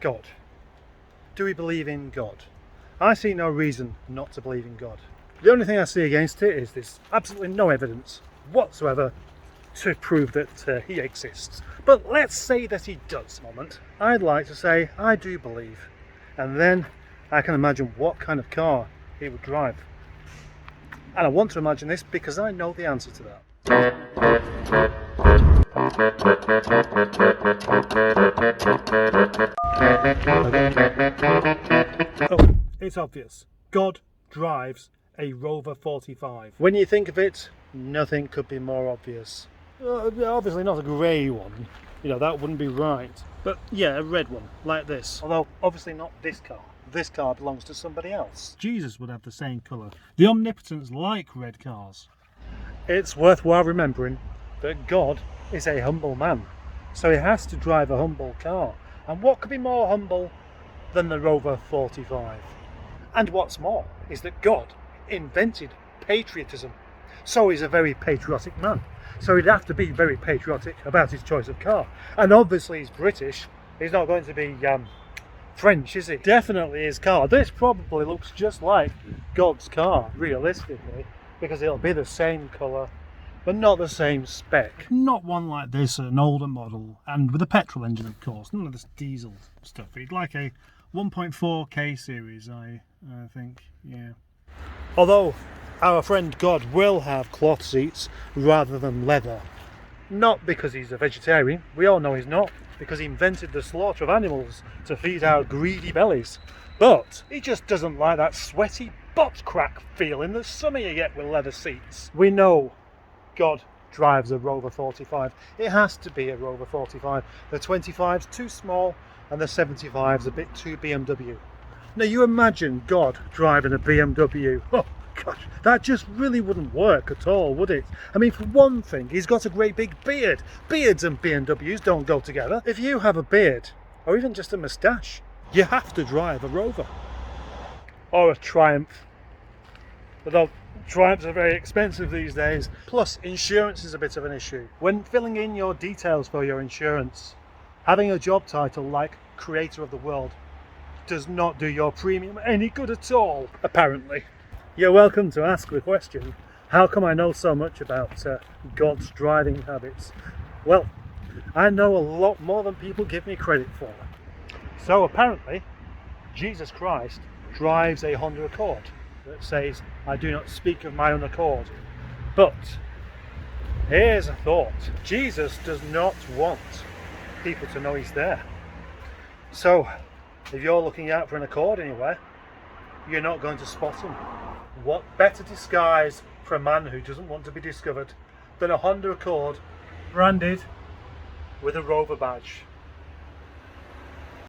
God. Do we believe in God? I see no reason not to believe in God. The only thing I see against it is there's absolutely no evidence whatsoever to prove that he exists. But let's say that he does. Moment. I'd like to say I do believe, and then I can imagine what kind of car he would drive. And I want to imagine this because I know the answer to that. Oh, it's obvious. God drives a Rover 45. When you think of it, nothing could be more obvious. Obviously not a grey one, that wouldn't be right. But yeah, a red one, like this. Although, obviously not this car. This car belongs to somebody else. Jesus would have the same colour. The omnipotents like red cars. It's worthwhile remembering that God is a humble man, so he has to drive a humble car. And what could be more humble than the Rover 45? And what's more is that God invented patriotism, so he's a very patriotic man. So he'd have to be very patriotic about his choice of car. And obviously he's British, he's not going to be French, is he? Definitely his car. This probably looks just like God's car, realistically, because it'll be the same colour, but not the same spec. Not one like this, an older model, and with a petrol engine, of course. None of this diesel stuff. He'd like a 1.4K series, I think, yeah. Although our friend God will have cloth seats rather than leather. Not because he's a vegetarian, we all know he's not, because he invented the slaughter of animals to feed our greedy bellies. But he just doesn't like that sweaty butt crack feeling that some of you get with leather seats. We know God drives a Rover 45. It has to be a Rover 45. The 25's too small and the 75's a bit too BMW. Now you imagine God driving a BMW. Oh gosh, that just really wouldn't work at all, would it? I mean, for one thing, he's got a great big beard. Beards and BMWs don't go together. If you have a beard, or even just a moustache, you have to drive a Rover. Or a Triumph. Although Triumphs are very expensive these days. Plus, insurance is a bit of an issue. When filling in your details for your insurance, having a job title like Creator of the World does not do your premium any good at all, apparently. You're welcome to ask the question, how come I know so much about God's driving habits? Well, I know a lot more than people give me credit for. So apparently, Jesus Christ drives a Honda Accord that says, I do not speak of my own accord. But here's a thought. Jesus does not want people to know he's there. So if you're looking out for an Accord anywhere, you're not going to spot him. What better disguise for a man who doesn't want to be discovered than a Honda Accord branded with a Rover badge?